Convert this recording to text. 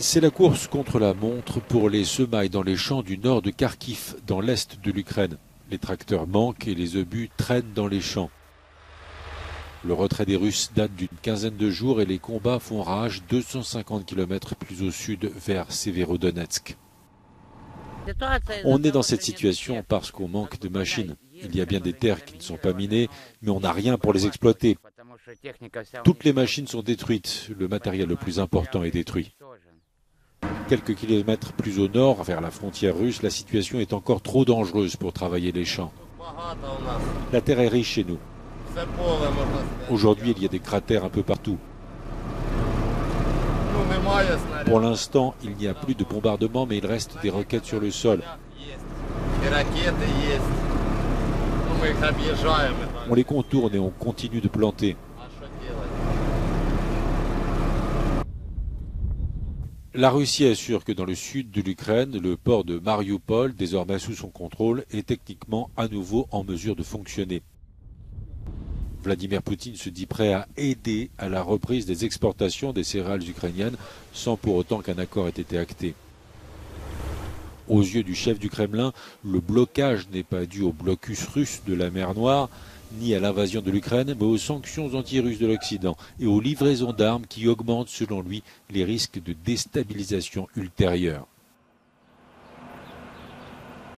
C'est la course contre la montre pour les semailles dans les champs du nord de Kharkiv, dans l'est de l'Ukraine. Les tracteurs manquent et les obus traînent dans les champs. Le retrait des Russes date d'une quinzaine de jours et les combats font rage 250 km plus au sud vers Severodonetsk. On est dans cette situation parce qu'on manque de machines. Il y a bien des terres qui ne sont pas minées, mais on n'a rien pour les exploiter. Toutes les machines sont détruites, le matériel le plus important est détruit. Quelques kilomètres plus au nord, vers la frontière russe, la situation est encore trop dangereuse pour travailler les champs. La terre est riche chez nous. Aujourd'hui, il y a des cratères un peu partout. Pour l'instant, il n'y a plus de bombardement, mais il reste des roquettes sur le sol. On les contourne et on continue de planter. La Russie assure que dans le sud de l'Ukraine, le port de Mariupol, désormais sous son contrôle, est techniquement à nouveau en mesure de fonctionner. Vladimir Poutine se dit prêt à aider à la reprise des exportations des céréales ukrainiennes sans pour autant qu'un accord ait été acté. Aux yeux du chef du Kremlin, le blocage n'est pas dû au blocus russe de la mer Noire, ni à l'invasion de l'Ukraine, mais aux sanctions anti-russes de l'Occident et aux livraisons d'armes qui augmentent, selon lui, les risques de déstabilisation ultérieure.